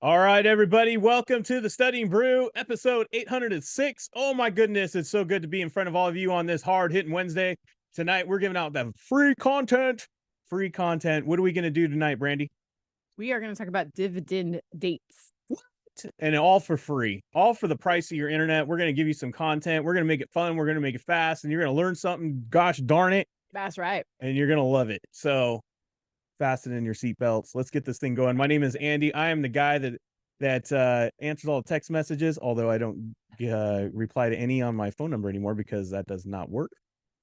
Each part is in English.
All right, everybody, welcome to the Studying Brew, episode 806. Oh my goodness, it's so good to be in front of all of you on this hard-hitting Wednesday. Tonight, we're giving out the free content. Free content. What are we going to do tonight, Brandy? We are going to talk about dividend dates. And all for free, all for the price of your internet. We're going to give you some content. We're going to make it fun. We're going to make it fast, and you're going to learn something. Gosh darn it. That's right. And you're going to love it. So fasten in your seatbelts. Let's get this thing going. My name is Andy. I am the guy that answers all the text messages, although I don't reply to any on my phone number anymore because that does not work.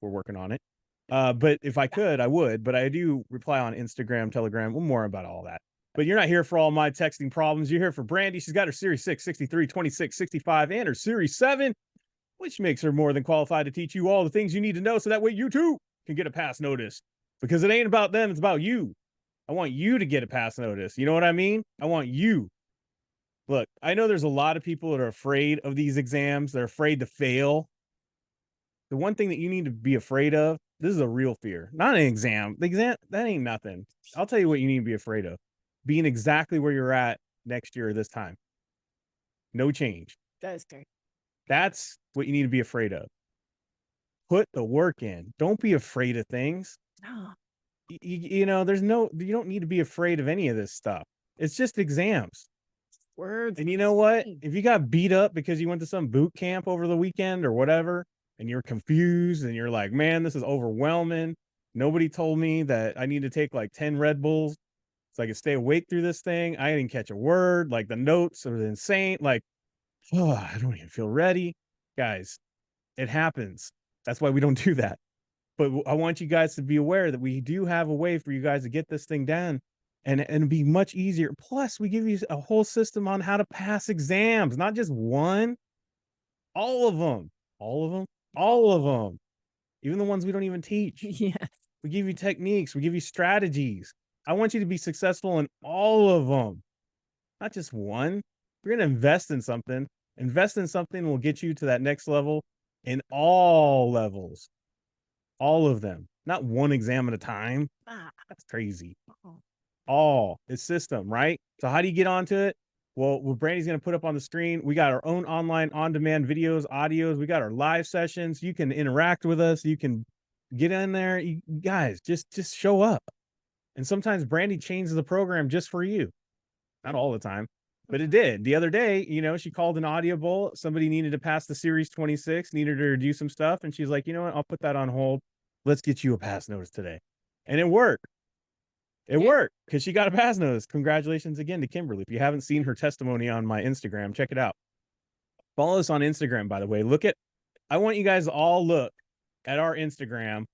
We're working on it. But if I could, I would. But I do reply on Instagram, Telegram. Well, more about all that. But you're not here for all my texting problems. You're here for Brandy. She's got her Series 6, 63, 26, 65, and her Series 7, which makes her more than qualified to teach you all the things you need to know so that way you too can get a pass notice. Because it ain't about them, it's about you. I want you to get a pass notice. You know what I mean? I want you. Look, I know there's a lot of people that are afraid of these exams. They're afraid to fail. The one thing that you need to be afraid of, this is a real fear, not an exam. The exam, that ain't nothing. I'll tell you what you need to be afraid of. Being exactly where you're at next year this time. No change. That is great. That's what you need to be afraid of. Put the work in. Don't be afraid of things. Oh, You know, you don't need to be afraid of any of this stuff. It's just exams. words. And you know what? If you got beat up because you went to some boot camp over the weekend or whatever, and you're confused and you're like, man, this is overwhelming. Nobody told me that I need to take like 10 Red Bulls so I can stay awake through this thing. I didn't catch a word. Like the notes are insane. Like, oh, I don't even feel ready. Guys, it happens. That's why we don't do that. But I want you guys to be aware that we do have a way for you guys to get this thing done and be much easier. Plus, we give you a whole system on how to pass exams, not just one, all of them, all of them, all of them, even the ones we don't even teach. Yes. We give you techniques, we give you strategies. I want you to be successful in all of them, not just one. We're going to invest in something. Invest in something will get you to that next level in all levels. All of them, not one exam at a time. That's crazy. All it's system, right? So how do you get onto it? Well, what Brandy's going to put up on the screen, we got our own online on-demand videos, audios. We got our live sessions. You can interact with us. You can get in there. You guys, just show up. And sometimes Brandy changes the program just for you. Not all the time, but it did. The other day, you know, she called an audio bowl. Somebody needed to pass the Series 26, needed her to do some stuff. And she's like, you know what? I'll put that on hold. Let's get you a pass notice today. And it worked. It worked because she got a pass notice. Congratulations again to Kimberly. If you haven't seen her testimony on my Instagram, check it out. Follow us on Instagram, by the way. I want you guys to all look at our Instagram,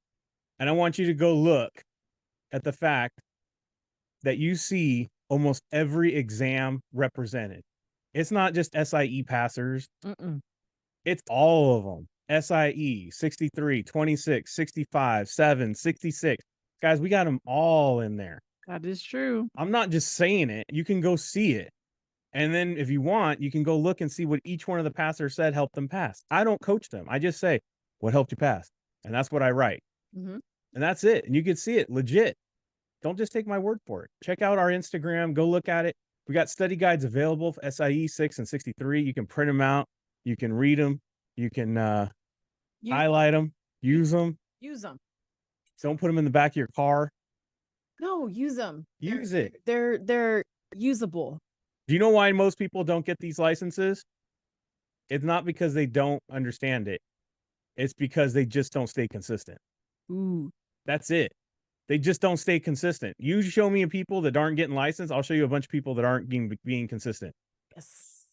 and I want you to go look at the fact that you see almost every exam represented. It's not just SIE passers. It's all of them. SIE, 63, 26, 65, 7, 66. Guys, we got them all in there. That is true. I'm not just saying it. You can go see it. And then if you want, you can go look and see what each one of the passers said helped them pass. I don't coach them. I just say, what helped you pass? And that's what I write. And that's it. And you can see it legit. Don't just take my word for it. Check out our Instagram. Go look at it. We got study guides available for SIE 6 and 63. You can print them out. You can read them. You can highlight them. Use them. Use them. Don't put them in the back of your car. No, use them. Use it. They're usable. Do you know why most people don't get these licenses? It's not because they don't understand it. It's because they just don't stay consistent. Ooh. That's it. They just don't stay consistent. You show me people that aren't getting licensed, I'll show you a bunch of people that aren't being consistent. Yes.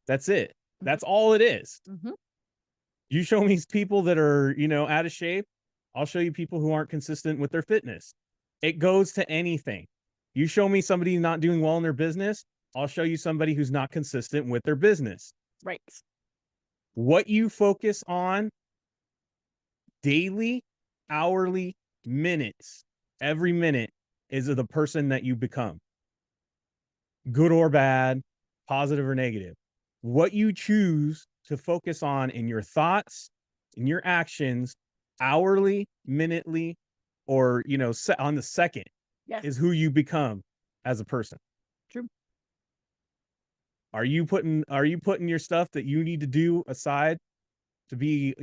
That's it. That's all it is. You show me people that are, you know, out of shape, I'll show you people who aren't consistent with their fitness. It goes to anything. You show me somebody not doing well in their business, I'll show you somebody who's not consistent with their business. Right. What you focus on daily, hourly, minutes, every minute is the person that you become. Good or bad, positive or negative. What you choose to focus on in your thoughts, in your actions, hourly, minutely, or, you know, on the second is who you become as a person. True. Are you putting your stuff that you need to do aside to be,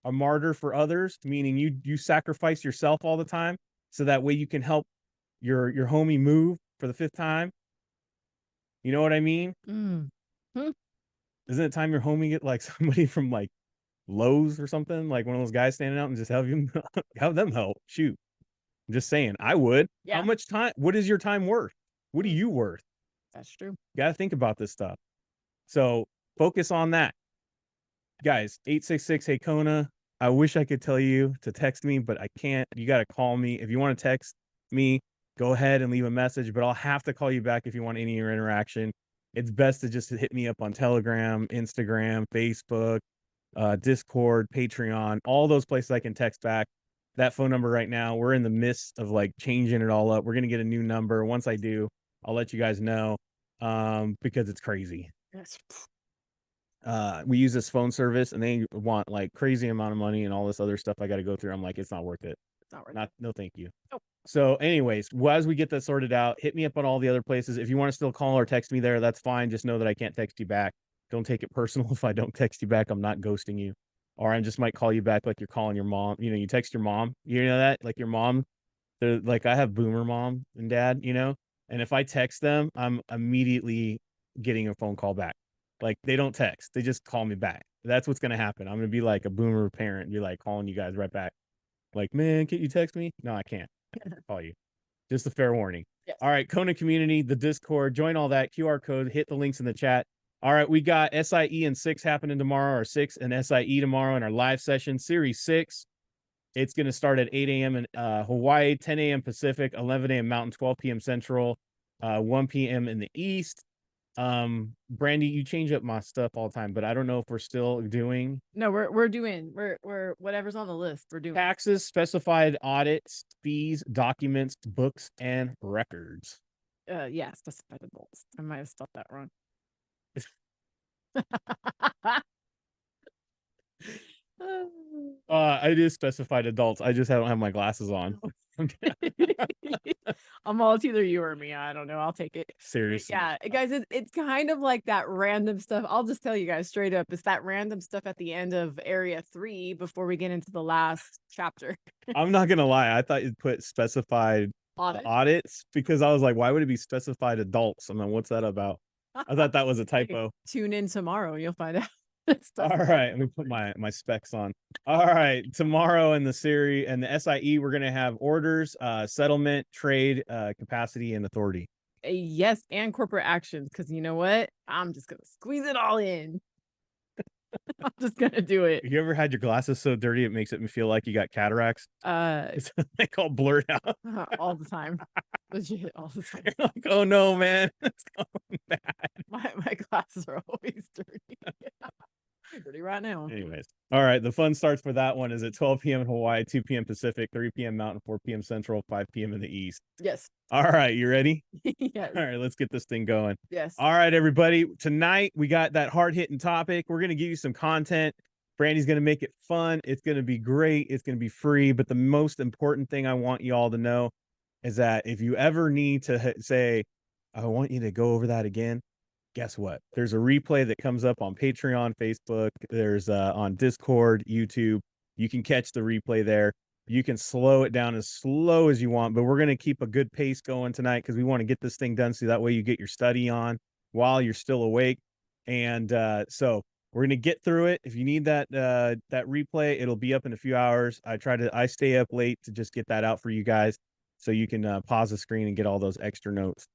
a martyr for others, meaning you sacrifice yourself all the time so that way you can help your homie move for the 5th time? You know what I mean? Mm. Hmm. Isn't it time your homie get like somebody from like Lowe's or something, like one of those guys standing out and just have him have them help? Shoot. I'm just saying, I would. How Yeah, much time? What is your time worth? What are Mm. you worth? that's true. You got to think about this stuff. So focus on that. Guys, 866 Hey Kona. I wish I could tell you to text me, but I can't. You got to call me. If you want to text me, go ahead and leave a message, but I'll have to call you back if you want any interaction. It's best to just hit me up on Telegram, Instagram, Facebook, Discord, Patreon, all those places I can text back. That phone number right now, we're in the midst of like changing it all up. We're going to get a new number. Once I do, I'll let you guys know because it's crazy. Yes. We use this phone service and they want like crazy amount of money and all this other stuff I got to go through. I'm like, it's not worth it. It's not worth Not, it. no, thank you. Nope. So, anyways, as we get that sorted out, hit me up on all the other places. If you want to still call or text me there, that's fine. Just know that I can't text you back. Don't take it personal if I don't text you back. I'm not ghosting you, or I just might call you back like you're calling your mom. You text your mom. You know that, like your mom. They're like, I have boomer mom and dad. And if I text them, I'm immediately getting a phone call back. Like they don't text, they just call me back. That's what's gonna happen. I'm gonna be like a boomer parent, be like calling you guys right back. Like, man, can't you text me? No, I can't call you. Just a fair warning. Yes. All right, Kona community, the Discord, join all that. QR code, hit the links in the chat. All right, we got SIE and 6 happening tomorrow, or 6 and SIE tomorrow in our live session, Series 6. It's going to start at 8 a.m. in Hawaii, 10 a.m. Pacific, 11 a.m. Mountain, 12 p.m. Central, 1 p.m. in the East. Brandy, you change up my stuff all the time, but I don't know if we're still doing No, we're whatever's on the list. We're doing taxes, specified audits, fees, documents, books, and records. yeah, specified adults. I might have spelled that wrong. It is specified adults. I just don't have my glasses on. It's either you or me. I don't know. I'll take it. Seriously. Yeah, guys, it's kind of like that random stuff. I'll just tell you guys straight up. It's that random stuff at the end of area 3 before we get into the last chapter. I'm not gonna lie. I thought you'd put specified audits because I was like, why would it be specified adults? I'm like, what's that about? I thought that was a typo. Tune in tomorrow. You'll find out. All right, let me put my specs on. All right, tomorrow in the series and the SIE, we're gonna have orders, settlement, trade, capacity, and authority. Yes, and corporate actions. Because you know what? I'm just gonna squeeze it all in. I'm just gonna do it. You ever had your glasses so dirty it makes it feel like you got cataracts? It's like all blurred out all the time. Legit, all the time. You're like, oh no, man, it's going bad. My glasses are always dirty. Dirty right now. Anyways, all right. The fun starts for that one is at 12 p.m. in Hawaii, 2 p.m. Pacific, 3 p.m. Mountain, 4 p.m. Central, 5 p.m. in the East. Yes. All right, you ready? Yes. All right, let's get this thing going. Yes. All right, everybody. Tonight we got that hard-hitting topic. We're gonna give you some content. Brandy's gonna make it fun. It's gonna be great. It's gonna be free. But the most important thing I want you all to know is that if you ever need to say, I want you to go over that again, guess what? There's a replay that comes up on Patreon, Facebook. There's on Discord, YouTube. You can catch the replay there. You can slow it down as slow as you want, but we're going to keep a good pace going tonight because we want to get this thing done so that way you get your study on while you're still awake. And so we're going to get through it. If you need that replay, it'll be up in a few hours. I stay up late to just get that out for you guys so you can pause the screen and get all those extra notes.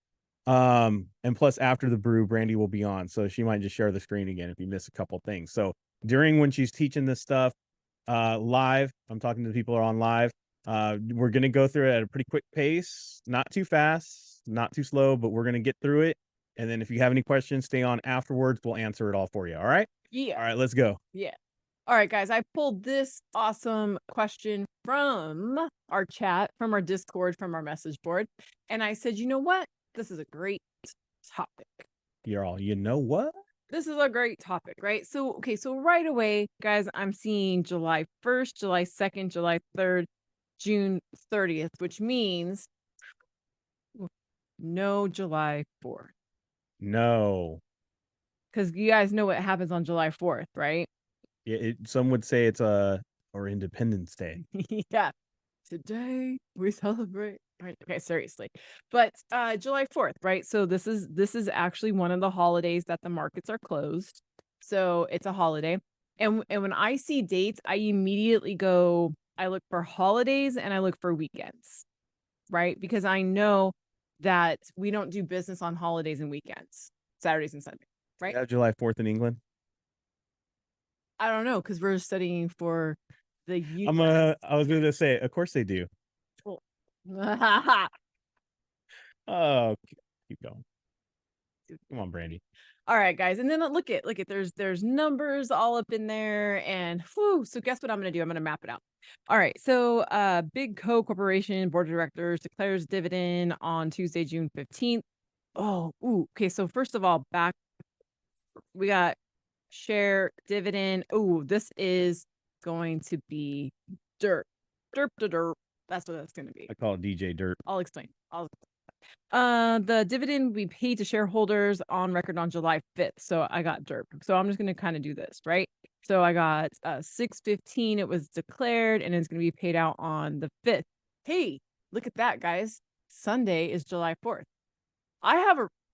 And plus after the brew, Brandy will be on, so she might just share the screen again if you miss a couple things. So during when she's teaching this stuff live, I'm talking to the people who are on live. We're gonna go through it at a pretty quick pace, not too fast, not too slow, but we're gonna get through it. And then if you have any questions, stay on afterwards. We'll answer it all for you. All right? Yeah. All right, let's go. Yeah. All right, guys, I pulled this awesome question from our chat, from our Discord, from our message board. And I said, you know what? This is a great topic. You know what? This is a great topic, right? So, okay, so right away, guys, I'm seeing July 1st, July 2nd, July 3rd, June 30th, which means no July 4th. No. because you guys know what happens on July 4th, right? Yeah, some would say it's or Independence Day. Yeah. Today we celebrate. Right. Okay, seriously. But July 4th, right? So this is actually one of the holidays that the markets are closed. So it's a holiday. And when I see dates, I immediately go, I look for holidays and I look for weekends, right? Because I know that we don't do business on holidays and weekends, Saturdays and Sundays, right? You have July 4th in England. I don't know, because we're studying for the I was gonna say, of course they do. Oh, keep going. Come on, Brandy. All right, guys. And then look at there's numbers all up in there, and whew, so guess what I'm gonna do? I'm gonna map it out. All right. So Big Co Corporation Board of Directors declares dividend on Tuesday, June 15th. Oh, ooh, okay. So first of all, back we got share dividend. Oh, this is going to be dirt. Derp to derp. That's what that's gonna be. I call it DJ Dirt. I'll explain. The dividend will be paid to shareholders on record on July 5th. So I got derp. So I'm just going to kind of do this, right? So I got 6/15. It was declared and it's going to be paid out on the 5th. Hey, look at that, guys. Sunday is July 4th.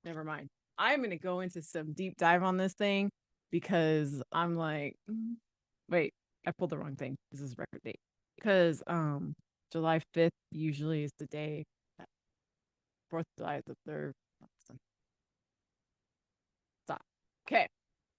Never mind. I'm going to go into some deep dive on this thing because I'm like, wait, I pulled the wrong thing. This is record date. Because July 5th usually is the day 4th of July is the 3rd. Stop. Okay.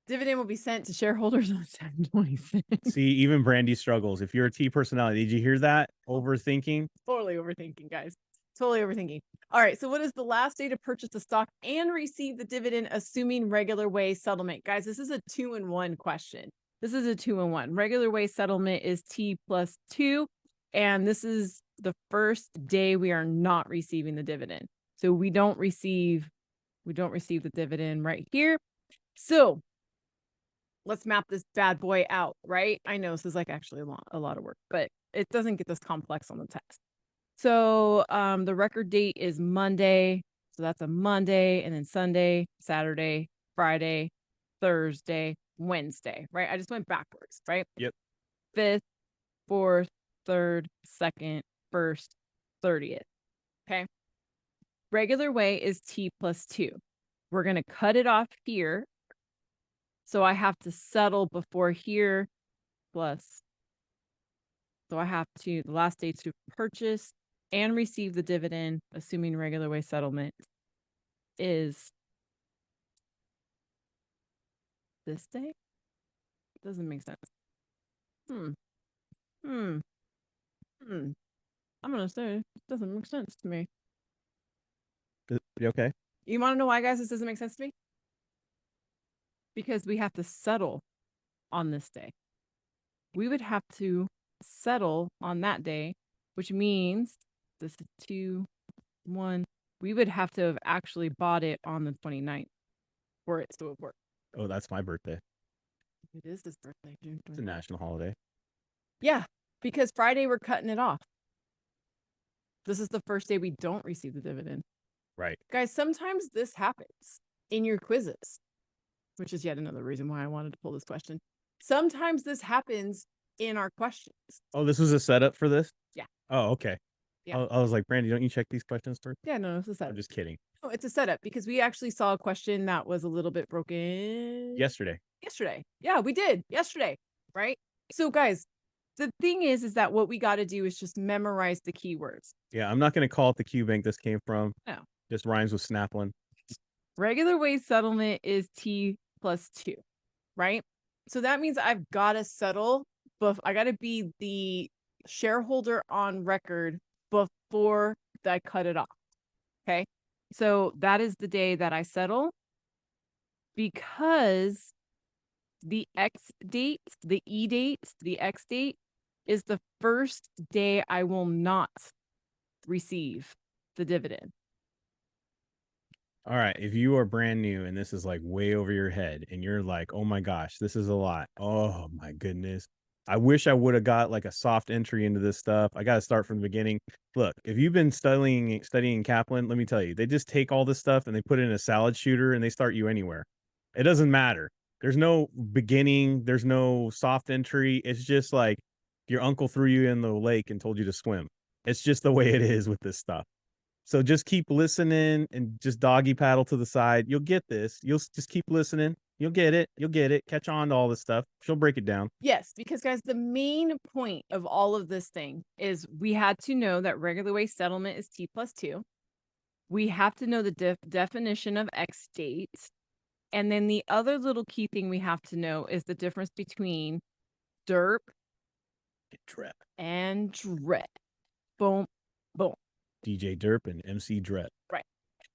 Dividend will be sent to shareholders on 7/26. See, even Brandy struggles. If you're a T personality, did you hear that? Overthinking. Totally overthinking, guys. Totally overthinking. All right. So, what is the last day to purchase the stock and receive the dividend, assuming regular way settlement? Guys, this is a 2-in-1 question. This is a 2-in-1. Regular way settlement is T plus 2. And this is the first day we are not receiving the dividend. So we don't receive the dividend right here. So let's map this bad boy out, right? I know this is like actually a lot of work, but it doesn't get this complex on the test. So the record date is Monday. So that's a Monday, and then Sunday, Saturday, Friday, Thursday, Wednesday, right? I just went backwards, right? Yep. 5th, 4th, 3rd, 2nd, 1st, 30th. Okay. Regular way is T plus 2. We're going to cut it off here. So I have to settle before here plus. So I have to, the last day to purchase and receive the dividend, assuming regular way settlement, is this day? Doesn't make sense. I'm going to say it doesn't make sense to me. You okay? You want to know why, guys, this doesn't make sense to me? Because we have to settle on this day. We would have to settle on that day, which means this is 2, 1. We would have to have actually bought it on the 29th for it to have worked. Oh, that's my birthday. It is his birthday, June 29th. It's a national holiday. Yeah, because Friday we're cutting it off. This is the first day we don't receive the dividend. Right. Guys, sometimes this happens in your quizzes, which is yet another reason why I wanted to pull this question. Sometimes this happens in our questions. Oh, this was a setup for this? Yeah. Oh, okay. Yeah. I was like, Brandy, don't you check these questions first? Yeah, no, it's a setup. I'm just kidding. No, it's a setup because we actually saw a question that was a little bit broken. Yesterday. Yeah, we did yesterday, right? So guys, the thing is that what we got to do is just memorize the keywords. Yeah, I'm not going to call it the Q bank this came from. No. Just rhymes with Snaplin. Regular way settlement is T plus 2, right? So that means I've got to settle, but I got to be the shareholder on record before I cut it off. Okay. So that is the day that I settle, because the X date, the E date, the X date is the first day I will not receive the dividend. All right. If you are brand new and this is like way over your head and you're like, oh my gosh, this is a lot. Oh my goodness. I wish I would have got like a soft entry into this stuff. I got to start from the beginning. Look, if you've been studying Kaplan, let me tell you, they just take all this stuff and they put it in a salad shooter and they start you anywhere. It doesn't matter. There's no beginning. There's no soft entry. It's just like your uncle threw you in the lake and told you to swim. It's just the way it is with this stuff. So just keep listening and just doggy paddle to the side. You'll get this. You'll just keep listening. You'll get it. You'll get it. Catch on to all this stuff. She'll break it down. Yes, because guys, the main point of all of this thing is we had to know that regular way settlement is T plus 2. We have to know the definition of X date. And then the other little key thing we have to know is the difference between derp and drep. Boom, boom. DJ Derp and MC Dret. Right.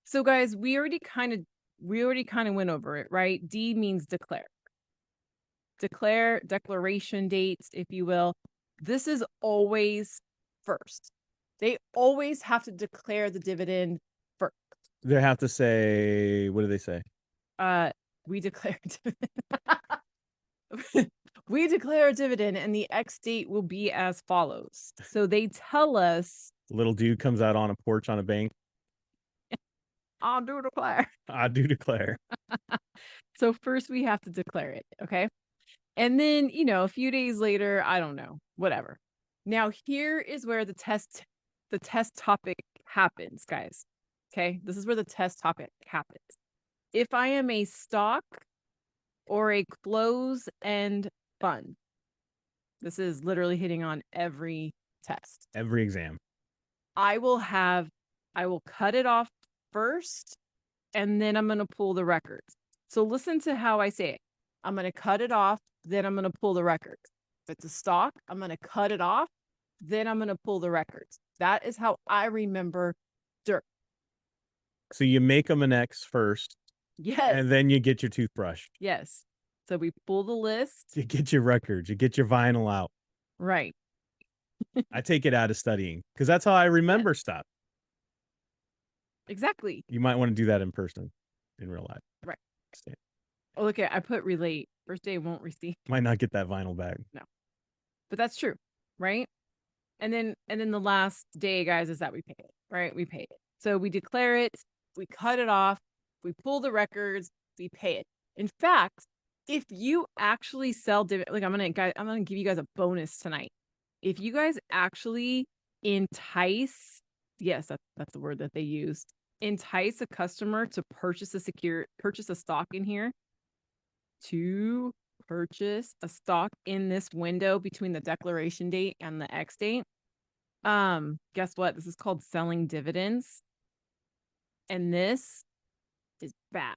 So guys, we already kind of went over it, right? D means declare. Declaration dates, if you will. This is always first. They always have to declare the dividend first. They have to say, what do they say? We declare we declare a dividend and the X date will be as follows. So they tell us Little dude comes out on a porch on a bank. I do declare. I do declare. So first we have to declare it, okay? And then, a few days later, I don't know, whatever. Now here is where the test topic happens, guys. Okay? This is where the test topic happens. If I am a stock or a close-end fund, this is literally hitting on every test. Every exam. I will cut it off first, and then I'm going to pull the records. So listen to how I say it. I'm going to cut it off, then I'm going to pull the records. If it's a stock, I'm going to cut it off, then I'm going to pull the records. That is how I remember dirt. So you make them an X first. Yes. And then you get your toothbrush. Yes. So we pull the list. You get your records. You get your vinyl out. Right. I take it out of studying because that's how I remember stuff. Exactly. You might want to do that in person, in real life. Right. Oh, look at I put relate. First day won't receive. Might not get that vinyl back. No. But that's true, right? And then the last day, guys, is that we pay it, right? We pay it. So we declare it, we cut it off, we pull the records, we pay it. In fact, if you actually sell dividend, like I'm gonna give you guys a bonus tonight. If you guys actually entice, yes, that's the word that they use, entice a customer to purchase a stock in here, to purchase a stock in this window between the declaration date and the X date. Guess what? This is called selling dividends. And this is bad.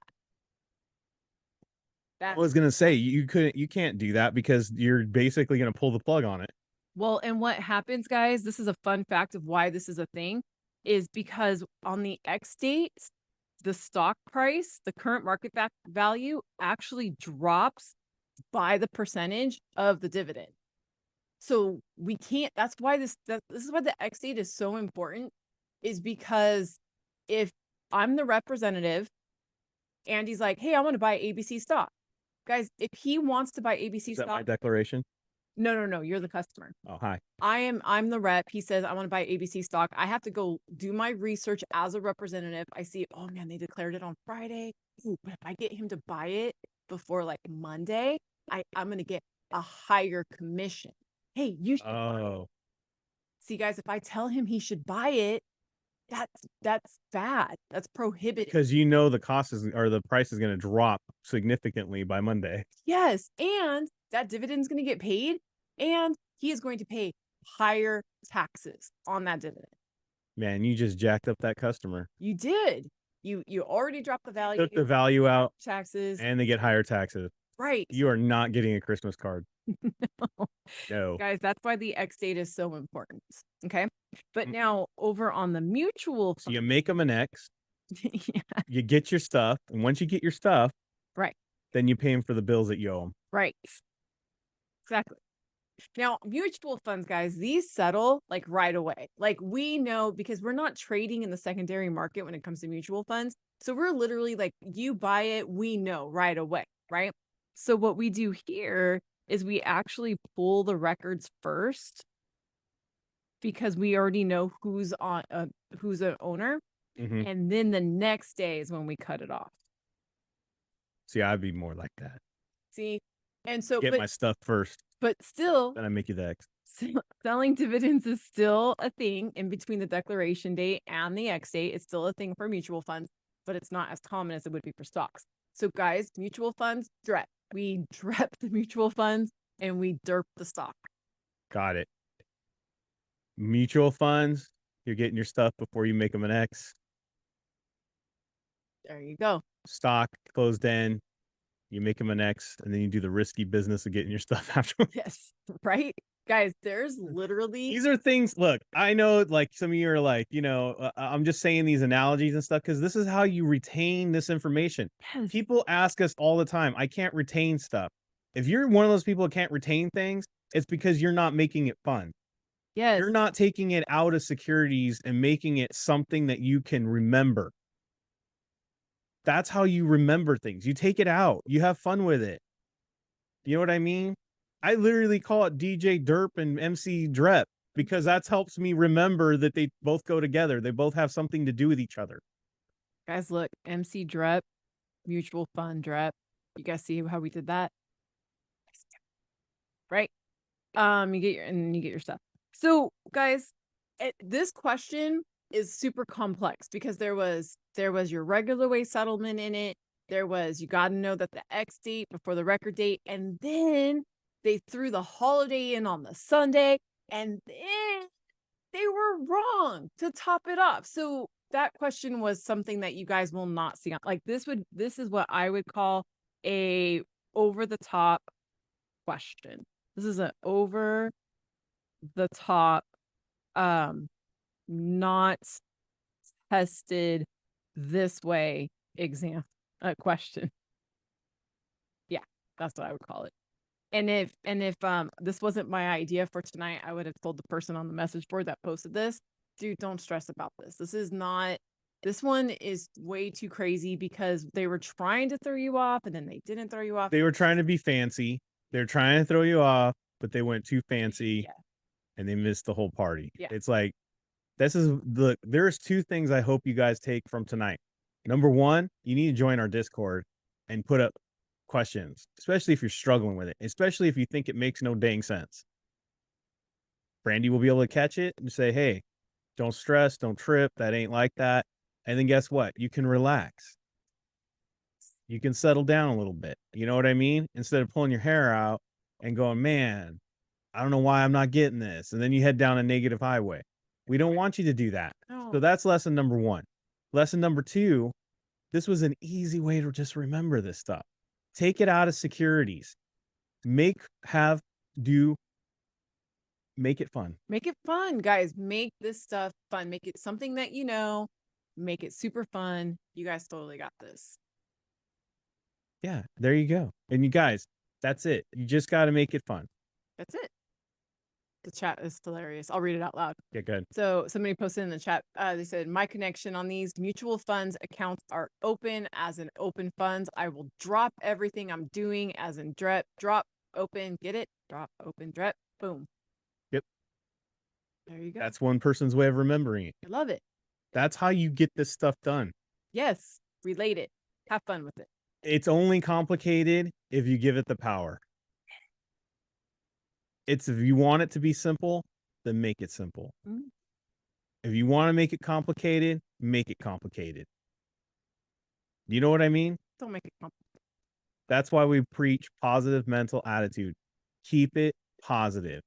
I was gonna say you can't do that because you're basically gonna pull the plug on it. Well, and what happens, guys, this is a fun fact of why this is a thing, is because on the X date, the stock price, the current market value actually drops by the percentage of the dividend. So we can't, that's why this is why the X date is so important, is because if I'm the representative and he's like, hey, I want to buy ABC stock. Guys, if he wants to buy ABC Is that stock. my declaration? No, you're the customer. Oh, hi. I'm the rep. He says, I want to buy ABC stock. I have to go do my research as a representative. I see, oh man, they declared it on Friday. Ooh, but if I get him to buy it before like Monday, I'm going to get a higher commission. Hey, you should buy it. See, guys, if I tell him he should buy it, that's bad. That's prohibited. Because the cost is, or the price is going to drop significantly by Monday. Yes. And that dividend is going to get paid, and he is going to pay higher taxes on that dividend. Man, you just jacked up that customer. You did. You already dropped the value. Took the value out. Taxes. And they get higher taxes. Right. You are not getting a Christmas card. No. Guys, that's why the X date is so important. Okay. But now over on the mutual fund. So you make them an X. Yeah. You get your stuff. And once you get your stuff. Right. Then you pay them for the bills that you owe them. Right. Exactly. Now, mutual funds, guys, these settle like right away. Like we know, because we're not trading in the secondary market when it comes to mutual funds. So we're literally like, you buy it, we know right away. Right. So what we do here is we actually pull the records first, because we already know who's an owner. Mm-hmm. And then the next day is when we cut it off. See, I'd be more like that. See, and so, Get my stuff first, but still, then I make you the X. selling dividends is still a thing in between the declaration date and the X date. It's still a thing for mutual funds, but it's not as common as it would be for stocks. So, guys, mutual funds, DREP. We DREP the mutual funds and we DERP the stock. Got it. Mutual funds, you're getting your stuff before you make them an X. There you go. Stock, closed end, you make them an X, and then you do the risky business of getting your stuff after. Yes, right? Guys, there's literally These are things, look, I know like some of you are like, I'm just saying these analogies and stuff because this is how you retain this information. yes. People ask us all the time, I can't retain stuff. If you're one of those people that can't retain things, it's because you're not making it fun. Yes. You're not taking it out of securities and making it something that you can remember. That's how you remember things. You take it out. You have fun with it. You know what I mean? I literally call it DJ Derp and MC Drep because that helps me remember that they both go together. They both have something to do with each other. Guys, look, MC DREP, mutual fund DREP. You guys see how we did that? Right? You get your stuff. So, guys, this question is super complex because there was your regular way settlement in it. There was, you got to know that the X date before the record date, and then they threw the holiday in on the Sunday, and then they were wrong to top it off. So that question was something that you guys will not see on, like this is what I would call a over the top question. This is an over the top, not tested this way exam question. Yeah, that's what I would call it. And if this wasn't my idea for tonight, I would have told the person on the message board that posted this, dude, don't stress about this. This one is way too crazy because they were trying to throw you off and then they didn't throw you off. They were trying to be fancy. They're trying to throw you off, but they went too fancy and they missed the whole party. Yeah. It's like, there's two things I hope you guys take from tonight. Number one, you need to join our Discord and put up questions, especially if you're struggling with it, especially if you think it makes no dang sense. Brandy will be able to catch it and say, hey, don't stress, don't trip. That ain't like that. And then guess what? You can relax. You can settle down a little bit. You know what I mean? Instead of pulling your hair out and going, man, I don't know why I'm not getting this. And then you head down a negative highway. We don't want you to do that. No. So that's lesson number one. Lesson number two, this was an easy way to just remember this stuff. Take it out of securities. Make it fun. Make it fun, guys. Make this stuff fun. Make it something that you know. Make it super fun. You guys totally got this. Yeah, there you go. And you guys, that's it. You just got to make it fun. That's it. The chat is hilarious. I'll read it out loud. Yeah, good. So somebody posted in the chat, they said, my connection on these mutual funds accounts are open as in open funds. I will drop everything I'm doing as in DREP, drop, open, get it? Drop, open, DREP, boom. Yep. There you go. That's one person's way of remembering it. I love it. That's how you get this stuff done. Yes. Relate it. Have fun with it. It's only complicated if you give it the power. If you want it to be simple, then make it simple. Mm-hmm. If you want to make it complicated, make it complicated. You know what I mean? Don't make it complicated. That's why we preach positive mental attitude. Keep it positive.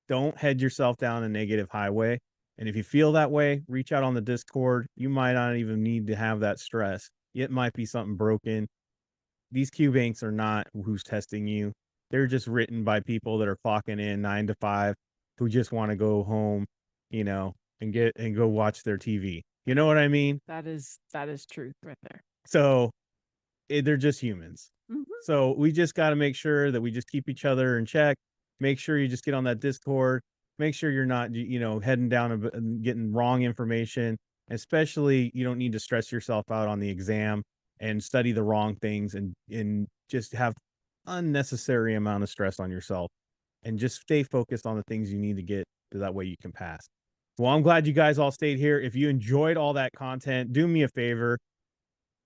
Don't head yourself down a negative highway. And if you feel that way, reach out on the Discord. You might not even need to have that stress. It might be something broken. These Q banks are not who's testing you. They're just written by people that are clocking in 9 to 5 who just want to go home, and go watch their TV. You know what I mean? That is truth right there. So they're just humans. Mm-hmm. So we just got to make sure that we just keep each other in check. Make sure you just get on that Discord. Make sure you're not, heading down and getting wrong information. Especially, you don't need to stress yourself out on the exam and study the wrong things and just have unnecessary amount of stress on yourself, and just stay focused on the things you need to get so that way you can pass. Well, I'm glad you guys all stayed here. If you enjoyed all that content, do me a favor,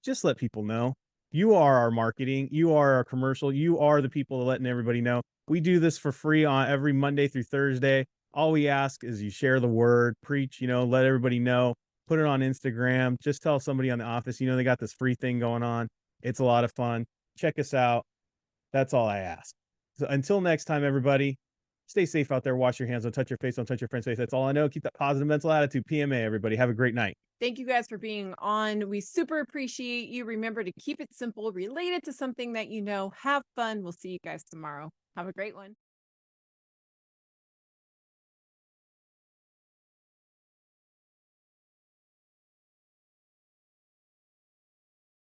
just let people know. You are our marketing. You are our commercial. You are the people letting everybody know. We do this for free on every Monday through Thursday. All we ask is you share the word, preach, let everybody know, put it on Instagram. Just tell somebody on the office, they got this free thing going on. It's a lot of fun. Check us out. That's all I ask. So until next time, everybody, stay safe out there. Wash your hands. Don't touch your face. Don't touch your friend's face. That's all I know. Keep that positive mental attitude. PMA, everybody. Have a great night. Thank you guys for being on. We super appreciate you. Remember to keep it simple, relate it to something that you know. Have fun. We'll see you guys tomorrow. Have a great one.